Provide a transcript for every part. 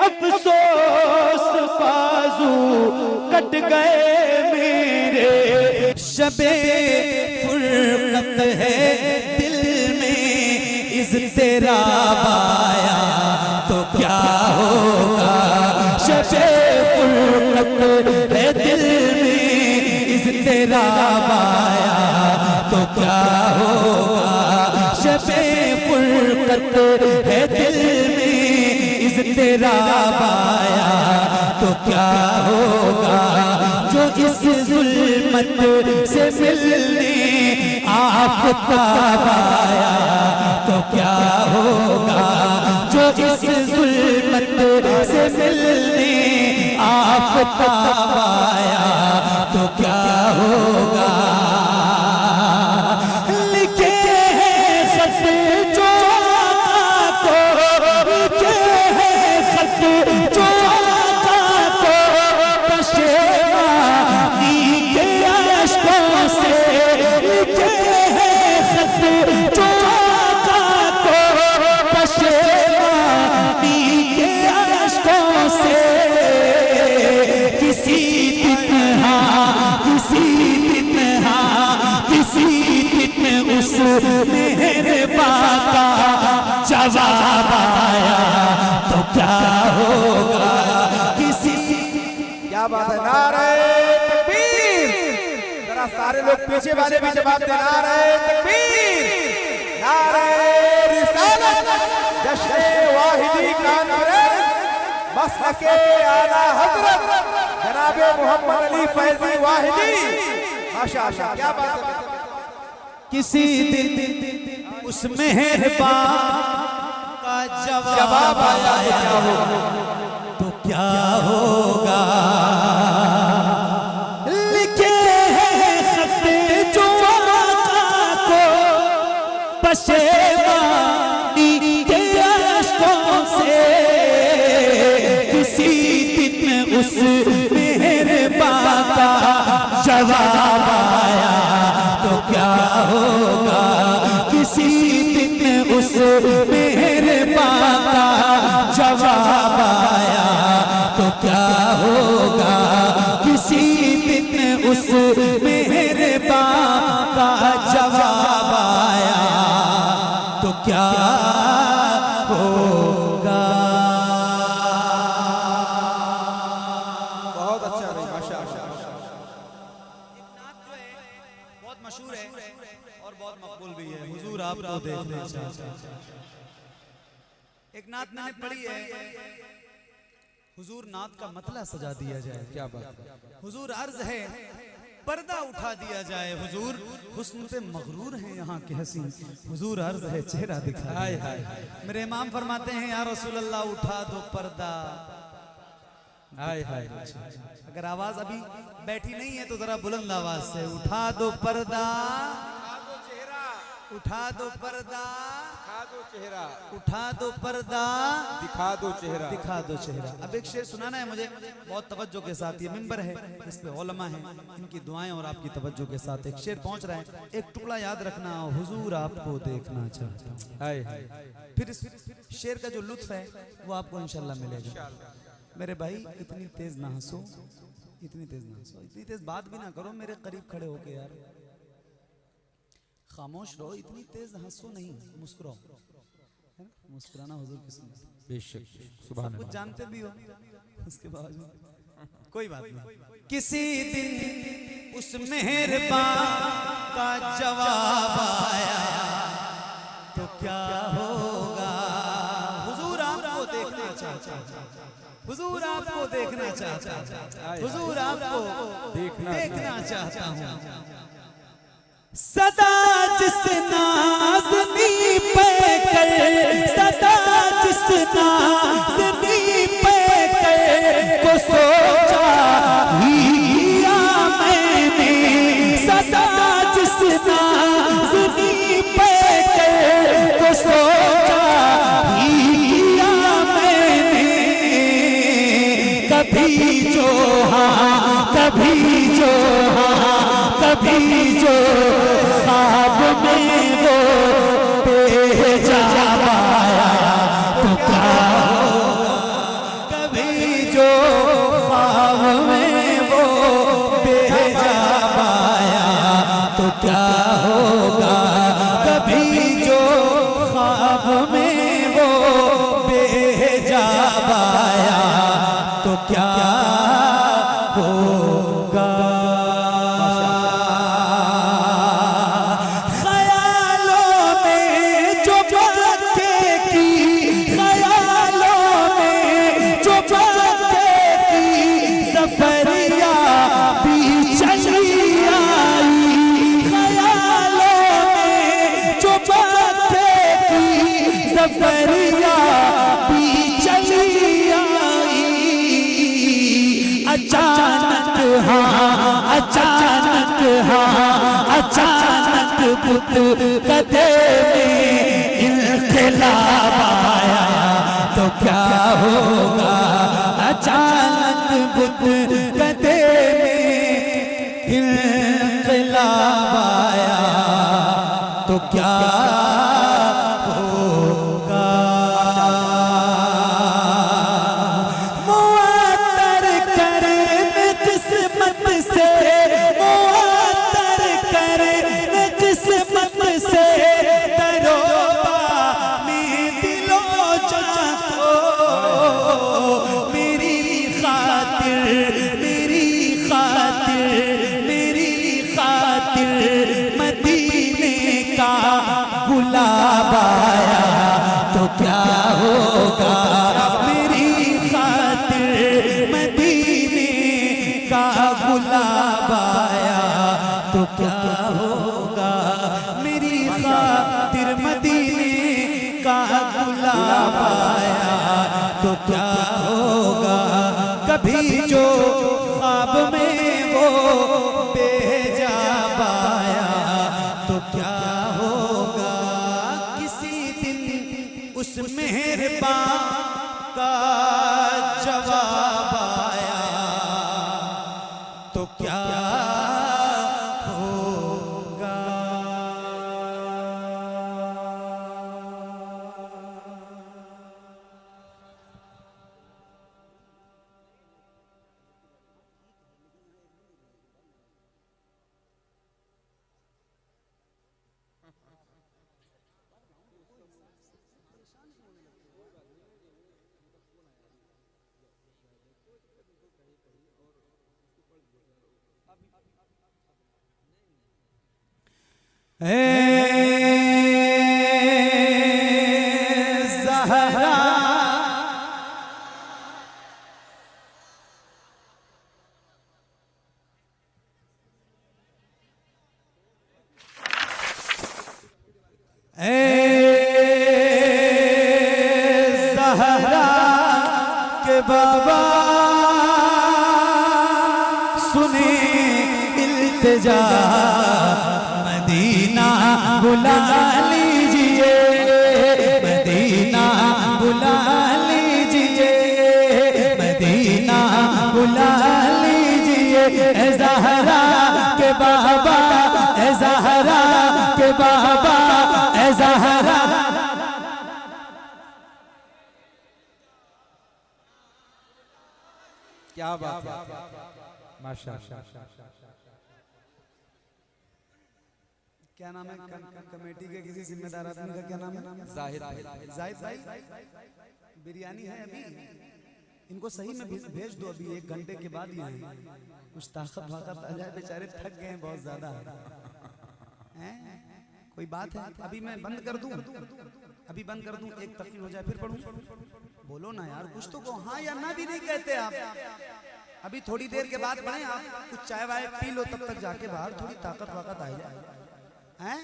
अफसोस बाजू कट गए मेरे। शबे फुरकत है दिल में इज़्तिराब आया तो क्या होगा। शबे फुरकत है दिल में इज़्तिराब आया तो क्या होगा। शबे फुरकत है दिल में इज़्तिराब आया तो क्या होगा। जो इस ज़ुल्मत से मिलने आफ़ताब आया तो क्या होगा। जो इस ज़ुल्मत से मिलने आफ़ताब आया तो क्या होगा। लिखे हैं खत जो आका को, लिखे हैं खत जो आका को पशेमानी के अश्कों से। लिखे हैं खत जो आका को पशेमानी के अश्कों से। किसी दिन उस मेहरबान का जवाब आया तो क्या होगा। किसी क्या बात है। नारे तकबीर। जरा सारे लोग पीछे वाले भी जवाब दे। नारे तकबीर, नारे रिसालत, जश्न वाहिदी कॉन्फ्रेंस, मसलके आला हज़रत जनाबे मोहम्मद अली फैज़ी वाहिदी। माशाअल्लाह, क्या बात है। किसी दिन उस मेहरबान का जवाब आया तो क्या होगा। लिखे हैं खत जो आका को पशेमानी के अश्कों से। किसी दिन उस मेहरबान का जवाब आया तो क्या होगा। किसी दिन उस मेहरबान का जवाब आया तो क्या होगा। किसी दिन उस मेहरबान का जवाब आया तो क्या होगा। बहुत अच्छा रही, माशाअल्लाह। बहुत मशहूर है और बहुत मकबूल भी है। हुजूर आपको देखने चाहते हैं। एक नात मैंने पढ़ी है, हुजूर नात का मतला सजा दिया जाए। क्या बात है। हुजूर अर्ज है पर्दा उठा दिया जाए। हुजूर हुस्न पे मगरूर हैं यहाँ के हसीन। हुजूर अर्ज है चेहरा दिखा। मेरे इमाम फरमाते हैं या रसूल अल्लाह उठा दो पर्दा। हाय हाय। अगर आवाज अभी बैठी नहीं है तो जरा बुलंद आवाज से उठा दो पर्दा, उठा दो पर्दा, दिखा दो चेहरा, उठा दो पर्दा, दिखा दो चेहरा, दिखा दो चेहरा। अब एक शेर सुनाना है मुझे बहुत तवज्जो के साथ। ये मिंबर है, इस पे उलमा है, इनकी दुआएं और आपकी तवज्जो के साथ एक शेर पहुंच रहा है। एक टुकड़ा याद रखना, हुजूर आपको देखना चाहता हूं। फिर इस शेर का जो लुत्फ है वो आपको इंशाल्लाह मिलेगा। मेरे भाई इतनी तेज ना हंसो, इतनी तेज ना हंसो, इतनी तेज बात भी ना करो मेरे करीब खड़े होके यार। खामोश रहो, इतनी तेज हंसो नहीं, मुस्कुराओ। है ना, मुस्कुराना हुजूर की सुन्नत। बेशक, सुभान कुछ जानते भी हो उसके बावजूद कोई बात नहीं। किसी दिन उस मेहरबान का जवाब आया तो क्या होगा। हुजूर आपको देखना चाहता, हुजूर आपको देखना चाहता, हुजूर आपको देखना चाहता हूँ। सदा जिस नाज़नी पे कर, सदा जिस नाज़नी पे कर को सोचा ही किया मैंने। सदा जिस नाज़नी पे कर को सोचा ही किया मैंने। कभी जो हाँ, कभी जो हाँ, कभी जो ख्वाब में वो पेश आया तो क्या होगा। ज़फ़रिया भी चली आई। अचानक अचानक बुत कदे में इनक़िलाब आया तो क्या होगा। अचानक बुत कदे में इनक़िलाब आया तो क्या होगा। मुअत्तर कर किस्मत से, मुअत्तर कर किस्मत से दरोबा में दिलो जान को। मेरी खातिर मदीने का गुलाब आया तो क्या होगा। मेरी खातिर मदीने का गुलाब आया तो क्या होगा। मेरी खातिर मदीने का गुलाब आया तो क्या होगा। कभी जो ख्वाब में वो बेहिजाब आया तो क्या होगा। किसी दिन उस मेहरबान का जवाब आया तो क्या होगा। ज़हरा ज़हरा के बाबा सुने इल्तिजा। मदीना बुला लीजिए, मदीना बुला लीजिए, मदीना बुला लीजिए। ए ज़हरा के बाबा, ए ज़हरा के बाबा, ए ज़हरा। क्या बात है, माशाअल्लाह। क्या नाम है कमेटी के किसी जिम्मेदार आदमी का? क्या नाम है? जाहिद भाई। जाहिद भाई, बिरयानी है अभी, इनको सही में भेज दो। अभी 1 घंटे के बाद ही आए, कुछ ताकत वाकत आ जाए, बेचारे थक गए हैं बहुत ज्यादा। हैं? कोई बात है? अभी मैं बंद कर दूं, अभी बंद कर दूं, एक तकरीर हो जाए फिर पढ़ूं। बोलो ना यार, कुछ तो कहो। हाँ या ना भी नहीं कहते आप। अभी थोड़ी देर के बाद पढ़ें, आप कुछ चाय वाय पी लो, तब तक जाके बाहर थोड़ी ताकत वाकत आ जाए। हैं?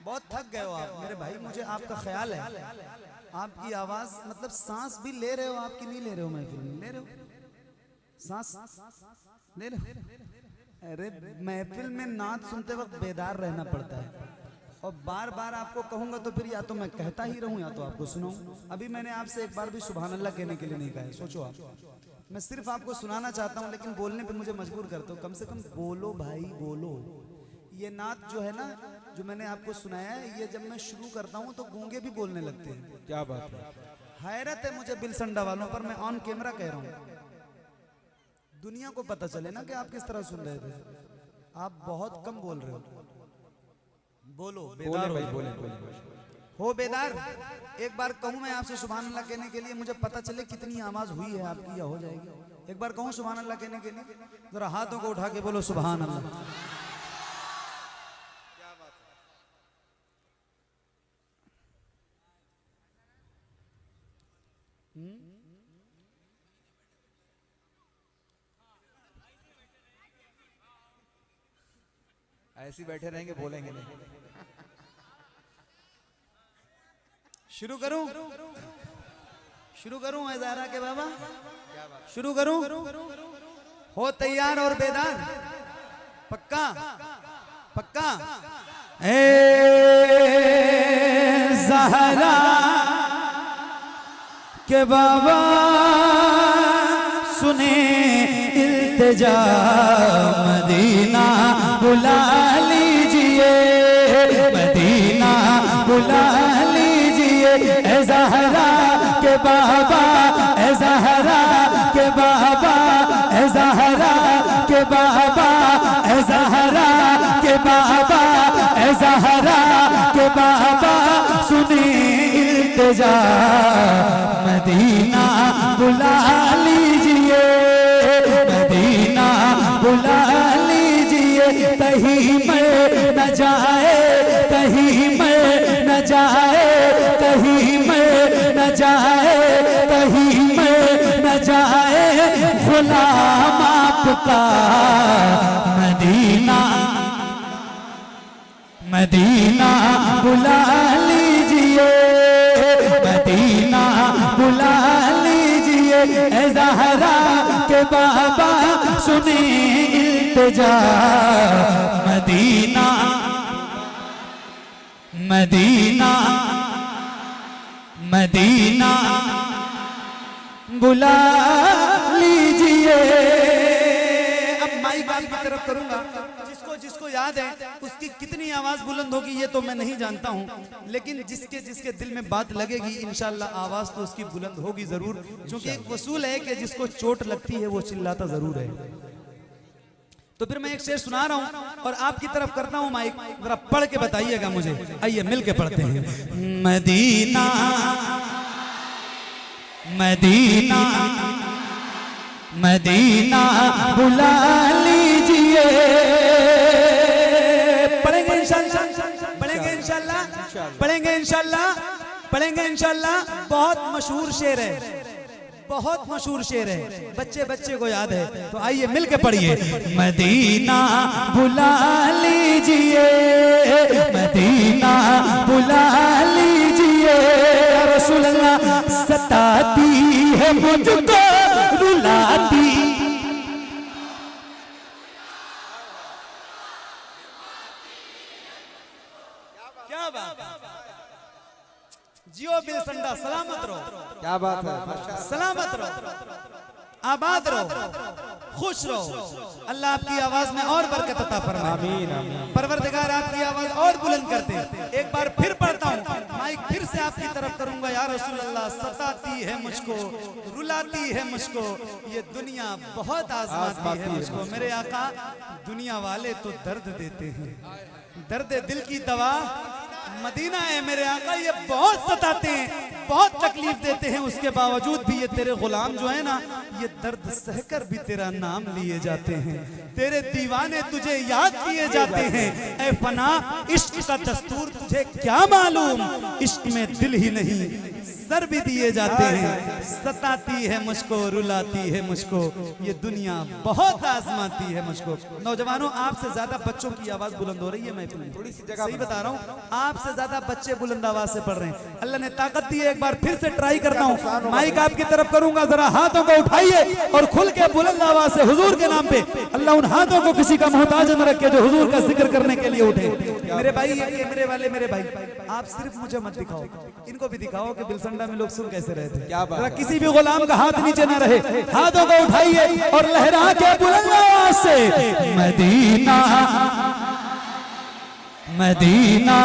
बहुत थक गए हो आप मेरे भाई, मुझे आपका ख्याल है। आपकी आवाज मतलब सांस भी ले रहे हो, आपकी नहीं ले रहे हो, महफिल में ले रहे हो सांस, ले रहे हो। अरे महफिल में नात सुनते वक्त बेदार रहना पड़ता है, और बार बार आपको कहूंगा तो फिर या तो मैं कहता ही रहूं या तो आपको सुनाऊं। अभी मैंने आपसे एक बार भी सुभान अल्लाह कहने के लिए नहीं कहा है, सोचो आप। मैं सिर्फ आपको सुनाना चाहता हूं, लेकिन बोलने पे मुझे मजबूर करते हो। कम से कम बोलो भाई, बोलो। ये नात जो है ना, जो मैंने आपको सुनाया है, ये जब मैं शुरू करता हूँ तो गूंगे भी बोलने लगते हैं। क्या बात है। हैरत है मुझे बिलसंडा वालों पर, मैं ऑन कैमरा कह रहा हूँ, दुनिया को पता चले ना कि आप किस तरह सुन रहे थे। आप बहुत कम बोल रहे हो। बोलो बेदार भाई, हो, बोले हो बेदार। एक बार कहूँ मैं आपसे सुभान अल्लाह कहने के लिए, मुझे पता चले कितनी आवाज हुई है आपकी या हो जाएगी। एक बार कहूँ सुभान अल्लाह कहने के लिए, जरा हाथों को उठा के बोलो सुभान अल्लाह। ऐसे ही बैठे रहेंगे, बोलेंगे नहीं। शुरू करूं है ज़हरा के बाबा, शुरू करूं? हो तैयार और बेदार? पक्का पक्का? ए ज़हरा के बाबा सुने इल्तिजा, मदीना बुला लीजिए, मदीना बुला लीजिए। ए ज़हरा के बाबा, ए ज़हरा के बाबा, ए ज़हरा के बाबा, ए ज़हरा के बाबा, ए ज़हरा के बाबा सुने इल्तिजा, मदीना बुला लीजिए, मदीना बुला लीजिए। कहीं मर न जाए, कहीं मर न जाए, कहीं मर न जाए, कहीं मर न जाए गुलाम आपका, मदीना मदीना बुला लीजिए, मदीना बुला लीजिए। ए ज़हरा के बाबा सुने इल्तिजा, मदीना मदीना मदीना बुला लीजिए। अब माइक आपकी तरफ करूंगा, जिसको याद है उसकी कितनी आवाज बुलंद होगी ये तो मैं नहीं जानता हूं, लेकिन जिसके जिसके दिल में बात लगेगी इंशाल्लाह आवाज तो उसकी बुलंद होगी जरूर, क्योंकि एक वसूल है कि जिसको चोट लगती है वो चिल्लाता जरूर है। तो फिर मैं एक शेर सुना रहा हूं और आपकी तरफ करता हूं माइक, जरा पढ़ के बताइएगा मुझे। आइए मिल के पढ़ते हैं। मदीना मदीना मदीना बुला लीजिए। पढ़ेंगे इंशाल्लाह, पढ़ेंगे इंशाल्लाह, पढ़ेंगे इंशाल्लाह, पढ़ेंगे इंशाल्लाह। बहुत मशहूर शेर है, बहुत मशहूर शेर है, बच्चे बच्चे को याद है, तो आइए मिल के पढ़िए। मदीना बुला लीजिए, मदीना बुला लीजिए। रसूल अल्लाह सताती है मुझको रुलाती, क्या बात, जियो बिलसंडा, सलामत रहो, क्या बात है, माशाअल्लाह। सलामत रहो, आबाद रहो, खुश रहो। अल्लाह आपकी आवाज में और बरकत अता फरमाए। आमीन आमीन। परवरदिगार आपकी आवाज और बुलंद करते। एक बार फिर पढ़ता हूँ, माइक फिर से आपकी तरफ करूंगा। या रसूल अल्लाह सताती है मुझको, रुलाती है मुझको, ये दुनिया बहुत आजमाती है मुझको। मेरे आका दुनिया वाले तो दर्द देते हैं, दर्द दिल की दवा मदीना है मेरे आका, ये बहुत सताते हैं, बहुत तकलीफ देते हैं, उसके बावजूद भी ये तेरे गुलाम जो है ना, ये दर्द सहकर भी तेरा नाम लिए जाते हैं, तेरे दीवाने तुझे याद किए जाते हैं। ऐ फना इश्क का दस्तूर तुझे क्या मालूम, इश्क में दिल ही नहीं सर भी दिए जाते हैं। सताती है मुझको, रुलाती है मुझको, ये दुनिया बहुत आजमाती है मुझको। नौजवानों आपसे ज्यादा बच्चों की आवाज बुलंद हो रही है, मैं थोड़ी सी जगह सही बता रहा हूँ, आपसे ज्यादा बच्चे बुलंद आवाज से पढ़ रहे हैं। अल्लाह ने ताकत दी है, एक बार फिर से ट्राई करता हूँ। माइक आपकी तरफ करूंगा, जरा हाथों को उठाइए और खुल के बुलंद आवाज से हुजूर के नाम पे। अल्लाह उन हाथों को किसी का मोहताज न रखे जो हुजूर का जिक्र करने के लिए उठे। मेरे भाई, ये कैमरे वाले मेरे भाई, आप सिर्फ मुझे मत दिखाओ, इनको भी दिखाओ कि बिलसंडा में लोग सुन कैसे रहे थे। क्या बात है। किसी भी गुलाम का हाथ नीचे ना रहे, हाथों को उठाइए और लहरा के बुलंद आवाज से मदीना मदीना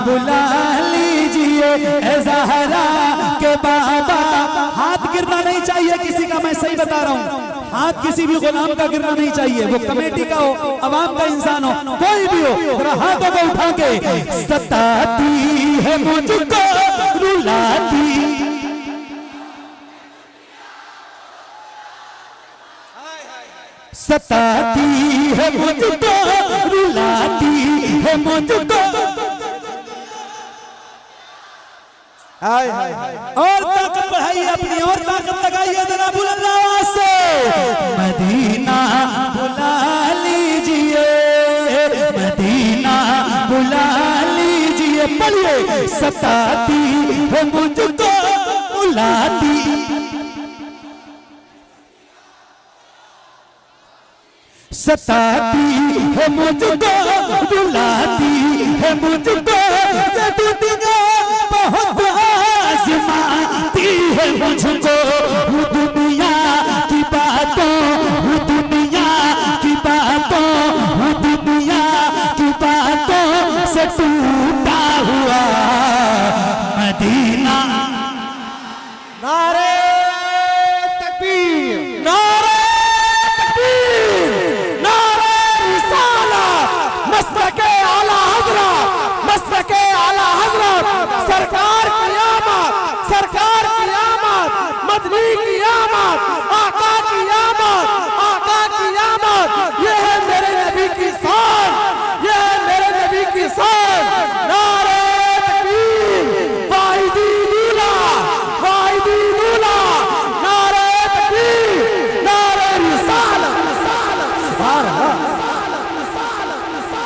बुला लीजिए। ए ज़हरा के बाबा, हाथ गिरना नहीं चाहिए किसी का, मैं सही बता रहा हूँ, हाथ किसी भी गुलाम का गिरना नहीं चाहिए, वो कमेटी का हो, अवाम का इंसान हो, कोई भी हो, जरा हाथों को उठा के। सताती है मुझको रुलाती, सताती है मुझको रुलाती है मुझको। हाय हाय हाय। और ताकत बढ़ाइए अपनी, और ताकत लगाइए जरा बुलंद आवाज से। मदीना बुला लीजिए, मदीना बुला लीजिए। पढ़िए सताती है मुझको रुलाती सताती है मुझको रुलाती है मुझको ये दुनिया बहुत आज़माती है मुझको वो दुनिया की बातों वो दुनिया की बातों वो दुनिया की बातों से टूटा हुआ मदीना नारे तकबीर नारे तकबीर नारे रिसालत मसलके आला हज़रत मसलके आला हज़रत सरकार की आमद मदनी की आमद आका की आमद ये है मेरे नबी की शान ये है मेरे नबी की शान नारे तकबीर वाहिदी दूल्हा नारे तकबीर नारे रिसालत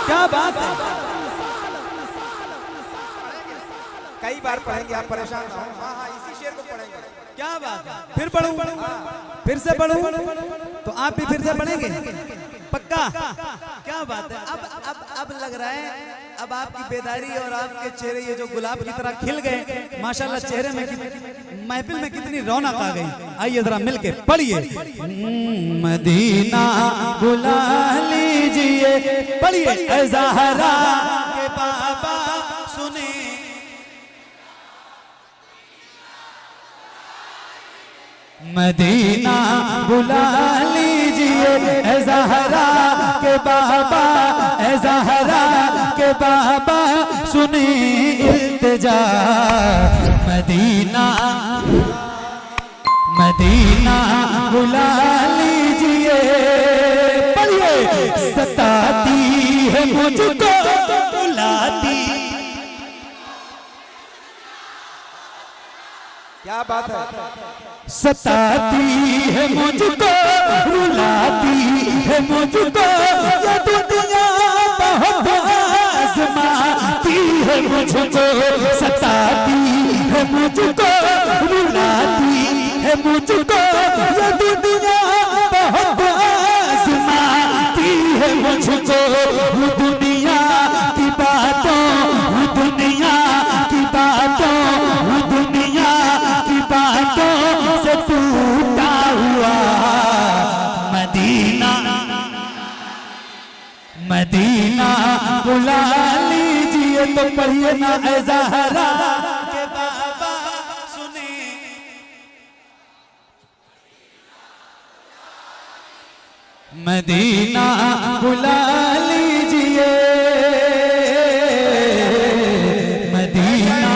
क्या बात है। कई बार पढ़ेंगे, आप परेशान ना हो। हाँ हाँ, इसी शेर को पढ़ेंगे। क्या बात है। फिर पढ़ूं फिर से पढ़ूं तो आप भी फिर से पढ़ेंगे पक्का। क्या बात है। अब लग रहा है अब आपकी बेदारी और आपके चेहरे ये जो गुलाब की तरह खिल गए माशाल्लाह। चेहरे में महफिल में कितनी रौनक आ गई। आइए जरा मिलके पढ़िए मदीना बुला लीजिए पढ़िए ऐ ज़हरा के बाबा सुने मदीना बुला लीजिए ऐ ज़हरा के बाबा ऐ ज़हरा के बाबा सुनी इल्तिजा मदीना मदीना बुला लीजिए पढ़िए सताती है मुझको बुलाती क्या बात है। सताती है मुझको रुलाती है मुझको ये दुनिया बहुत आज़माती है मुझको सताती है मुझको रुलाती है मुझको ये दुनिया बहुत आज़माती है मुझको वो दुनिया की बातों वो दुनिया की बातों वो दुनिया की बातों से टूटा हुआ मदीना मदीना बुला लीजिए तो पढ़िए ना ऐ ज़हरा के बाबा सुने मदीना बुला लीजिए मदीना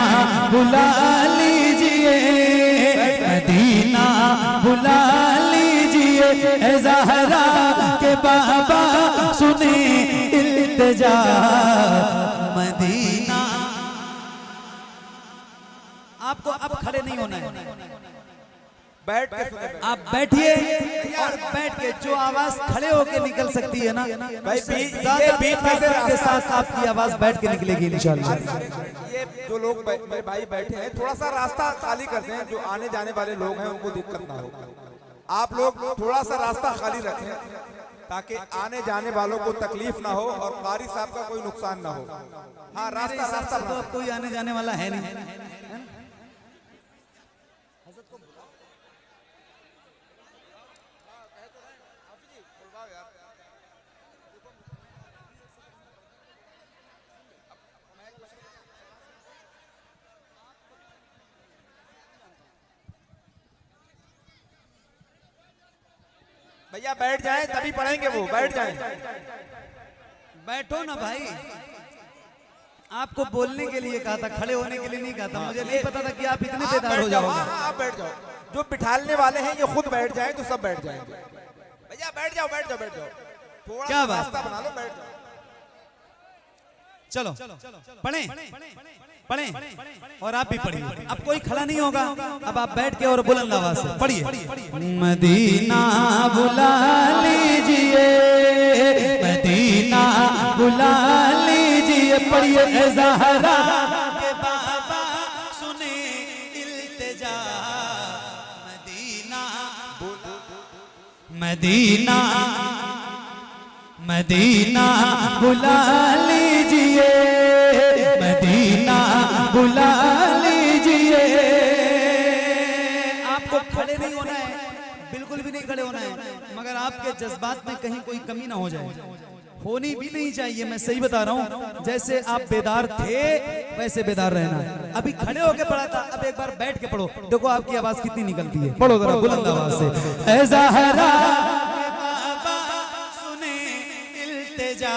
बुला लीजिए मदीना बुला लीजिए ऐ ज़हरा के बाबा सुने इल्तिजा मदीना। आपको अब खड़े नहीं होना है बैठ के सुने। आप बैठिए और बैठ के जो आवाज खड़े होके निकल सकती है ना भाई ज्यादा बीच में से के साथ आपकी आवाज बैठ के निकलेगी इंशाल्लाह। ये जो लोग मेरे भाई बैठे हैं थोड़ा सा रास्ता खाली करते हैं, जो आने जाने वाले लोग हैं उनको दिक्कत ना हो। आप लोग थोड़ा सा रास्ता खाली रखें ताकि आने जाने वालों को तकलीफ ना हो और कारी साहब का कोई नुकसान ना हो। हाँ रास्ता तो अब कोई आने जाने वाला है नहीं। भैया बैठ जाएं तभी पढ़ेंगे, वो बैठ जाएं। बैठो ना भाई, आपको बोलने के लिए कहा था, खड़े होने के लिए नहीं कहा था। मुझे नहीं पता था कि आप इतने बेदार हो जाओगे। आप बैठ जाओ, जो बिठालने वाले हैं ये खुद बैठ जाएं तो सब बैठ जाएंगे। भैया बैठ जाओ बैठ जाओ बैठ जाओ, थोड़ा क्या बात रास्ता बना लो, बैठ जाओ। चलो पढ़ें पढ़ें और आप भी पढ़िए। अब कोई खड़ा नहीं होगा, अब आप बैठ के और बुलंद आवाज से पढ़िए। मदीना बुला लीजिए, मदीना बुला लीजिए, पढ़िए ज़हरा के इल्तिजा मदीना मदीना मदीना बुला लीजिए मदीना बुला लीजिए। आपको खड़े नहीं होना है, बिल्कुल भी नहीं खड़े होना है, मगर आपके जज्बात में कहीं कोई कमी ना हो जाए, होनी भी नहीं चाहिए। मैं सही बता रहा हूँ, जैसे आप बेदार थे वैसे बेदार रहना। अभी खड़े होके पढ़ा था, अब एक बार बैठ के पढ़ो, देखो आपकी आवाज कितनी निकलती है। पढ़ो जरा बुलंद आवाज से। ऐ ज़हरा बाबा सुने इल्तिजा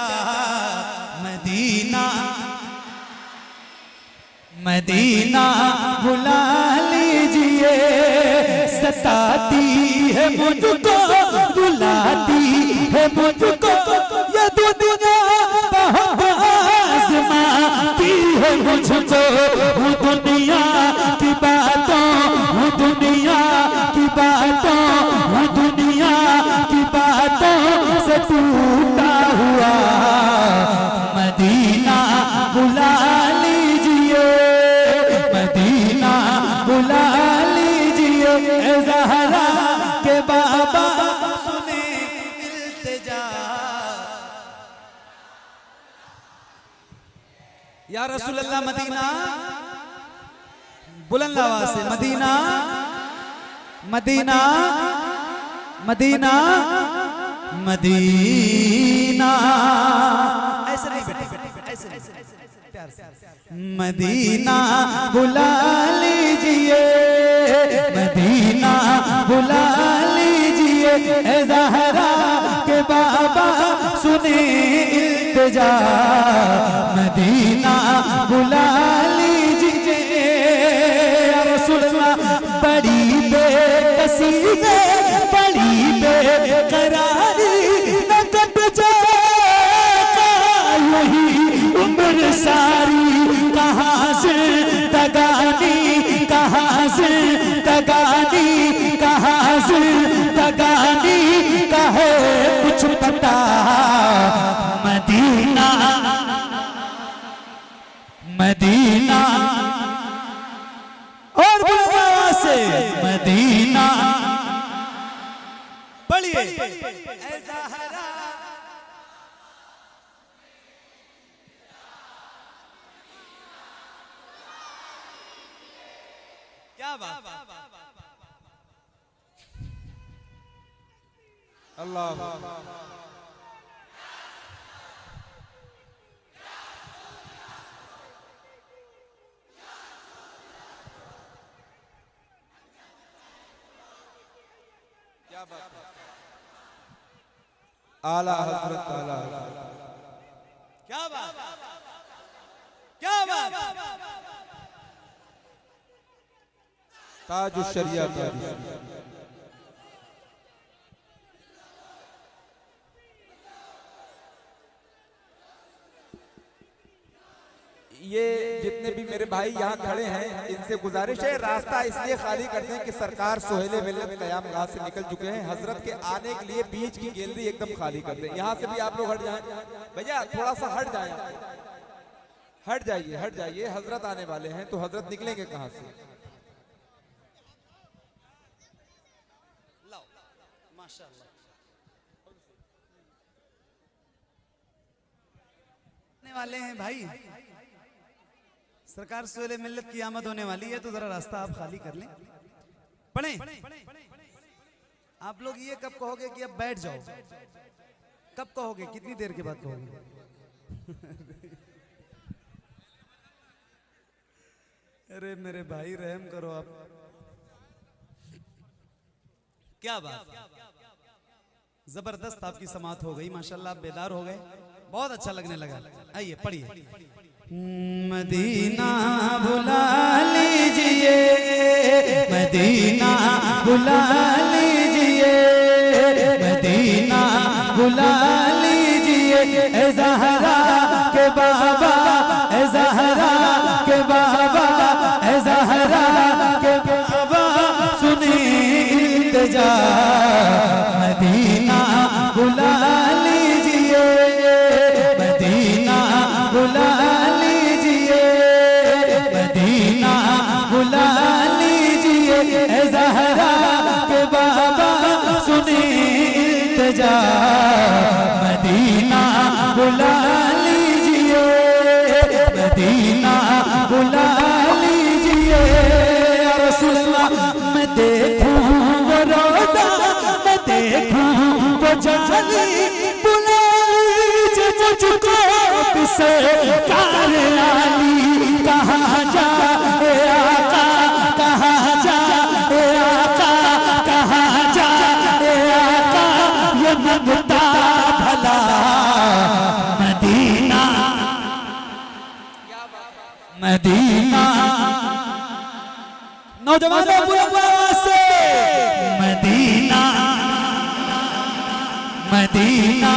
मदीना मदीना बुला लीजिए। सताती है मुझको बुलाती है मुझको, ये दुनिया बहुत आज़माती है मुझको। हूँ दुनिया की बातों, हूँ दुनिया की बातों, हूँ दुनिया की बातों से टूटा हुआ। मदीना बुला लीजिए मदीना बुला लीजिए। ऐ ज़हरा के बाबा सुने इल्तिजा। या रसूल अल्लाह मदीना, बुलंद आवाज से मदीना मदीना मदीना मदीना। ऐसे नहीं बेटे, ऐसे प्यार से। मदीना बुला लीजिए मदीना बुला लीजिए। ऐ ज़हरा के बाबा सुने इल्तिजा मदीना बुला लीजिए। या रसूल अल्लाह बड़ी बेकसी है, बड़ी बेकरारी न कट जाएगा यही उम्र सारी। कहाँ से तगानी, कहाँ से तगानी, कहाँ से तगानी का है कुछ पता। मदीना मदीना और बुलंद से मदीना पढ़िए। ऐ ज़हरा क्या बात। अल्लाह क्या बात। आला हज़रत आला क्या बात क्या बात। ताजुश शरिया ये जितने भी मेरे भाई यहाँ खड़े हैं, इनसे गुजारिश है, रास्ता इसलिए खाली करते हैं कि सरकार सोहेले मिल्लत क़यामगाह से निकल चुके हैं। हजरत के आने के लिए बीच की गैलरी एकदम खाली कर दें। यहाँ से भी आप लोग हट जाएं, भैया थोड़ा सा हट जाएं, हट जाइए, हट जाइए। हजरत आने वाले हैं तो हजरत निकलेंगे कहाँ से। माशाअल्लाह वाले हैं भाई, सरकार सोहेले मिल्लत की आमद होने वाली है, तो जरा रास्ता आप खाली कर लें। पढ़ें। आप लोग ये कब कहोगे कि अब बैठ जाओ? कब कहोगे? कितनी देर के बाद कहोगे? अरे मेरे भाई रहम करो आप। क्या बात, जबरदस्त आपकी समात हो गई माशाल्लाह, आप बेदार हो गए, बहुत अच्छा लगने लगा। आइए पढ़िए। मदीना बुला लीजिए मदीना बुला लीजिए मदीना बुला लीजिए। ऐ ज़हरा के बाबा, ऐ ज़हरा के बाबा, ऐ ज़हरा के बाबा सुने इल्तिजा मदीना बुला लीजिए मदीना बुला लीजिए मदीना बुला लीजिए। इल्तिजा, मदीना बुला लीजिए, मदीना बुला लीजिए। या रसूल अल्लाह मैं देखूं वो रोज़ा, मैं देखूं वो जाली, बुला लीजिए मुझको किसे कार आली। कहाँ जाए आका, कहाँ जाए आका, कहाँ जाए आका, ये मंगता भला मदीना, मदीना। नौजवानों बुलंद आवाज से मदीना, मदीना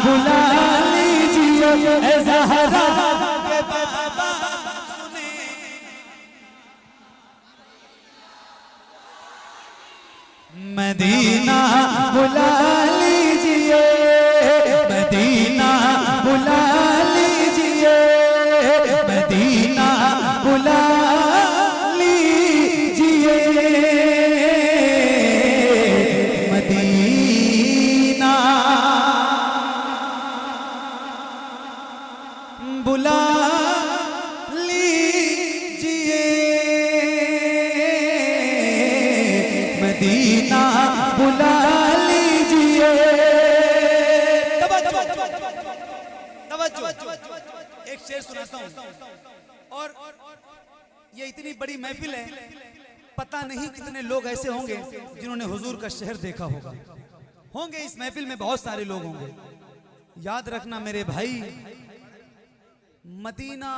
बुला लीजिए। ऐ ज़हरा के बाबा सुने, मदीना बुला लीजिए, मदीना बुला लीजिए, मदीना बुला लीजिए, मदीना बुला लीजिए, मदीना बुला लीजिए। एक शेर सुनाता हूँ। और ये इतनी बड़ी महफिल है, पता नहीं कितने लोग ऐसे होंगे जिन्होंने हुजूर का शहर देखा होगा। होंगे इस महफिल में बहुत सारे लोग होंगे। याद रखना मेरे भाई, मदीना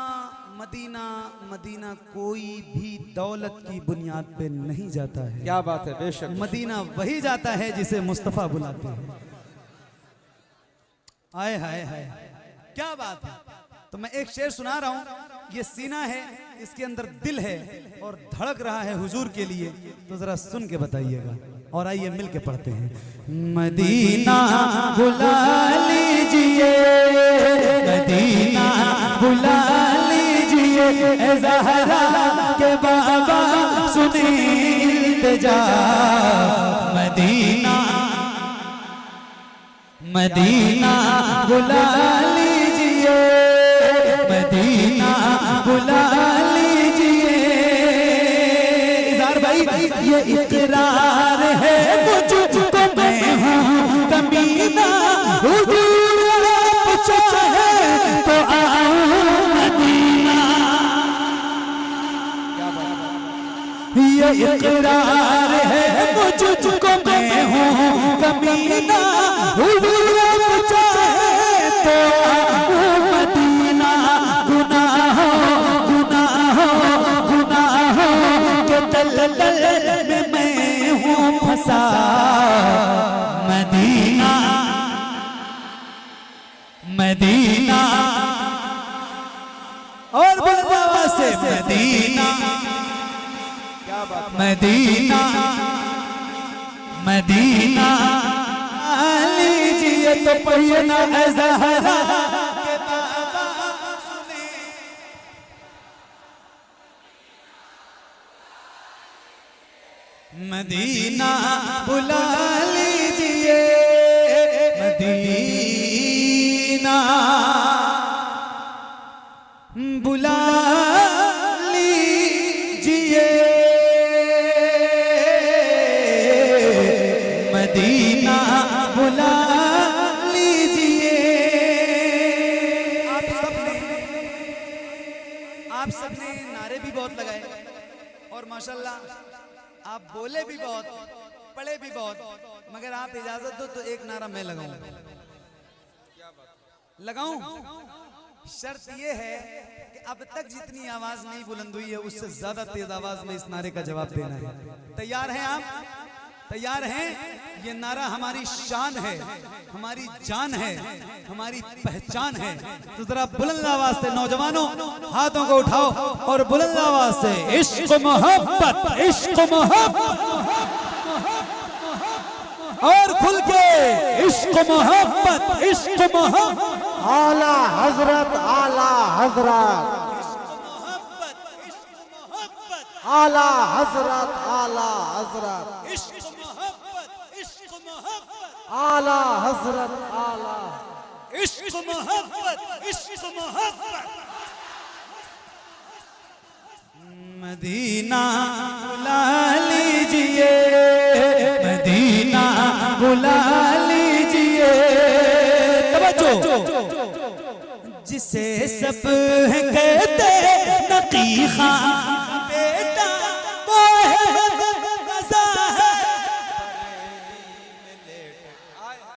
मदीना मदीना कोई भी दौलत की बुनियाद पे नहीं जाता है। क्या बात है, बेशक। मदीना वही जाता है जिसे मुस्तफा बुलाते हैं। आए हाय हाय, क्या बात है। तो मैं एक शेर सुना रहा हूं, ये सीना है, इसके अंदर दिल है और धड़क रहा है हुजूर के लिए, तो जरा सुन के बताइएगा। और आइए मिल के पढ़ते हैं। मदीना बुला लीजिए, मदीना बुला लीजिए। ऐ ज़हरा के बाबा सुने इल्तिजा, मदीना, मदीना बुला लीजिए, मदीना बुला लीजिए। इज़हार भाई ये इकरार है मुझको, मैं हूँ कमीना, हुजूर आप चाहे तो आओ मदीना। ये इकरार है मुझको, मैं हूँ कमीना, हुजूर आप चाहे तो आओ मदीना। गुनाहों गुनाहों गुनाहों के दलदल में मैं हूँ फंसा, मदीना, मदीना। और बुलंद आवाज से मदीना, मदीना, मदीना लीजिए। तो पढ़िए ना ऐ ज़हरा के बाबा सुने, मदीना बुला लीजिए, मदीना बुला लीजिए, मदीना बुला लीजिए। आप सबने नारे भी बहुत लगाए और माशाल्लाह आप बोले भी बहुत, पढ़े भी बहुत, मगर आप इजाजत दो तो एक नारा मैं लगाऊं। शर्त ये है कि अब तक जितनी आवाज नहीं बुलंद हुई है उससे ज्यादा तेज आवाज में इस नारे का जवाब देना है। तैयार हैं आप? तैयार हैं? ये नारा हमारी शान है, हमारी जान है, हमारी पहचान है। तो जरा बुलंद आवाज से नौजवानों हाथों को उठाओ और बुलंद आवाज से इश्क मोहब्बत, इश्क मोहब्बत, और खुल के इश्क मोहब्बत, इश्क मोहब्बत। आला हजरत, आला हजरत, आला हजरत, आला हजरत। इश्क मोहब्बत, इश्क मोहब्बत। आला हजरत आला। इश्क मोहब्बत, इश्क मोहब्बत। मदीना बुला लीजिए, मदीना बुला लीजिए, तवज्जो, जिसे सब कहते नकी खां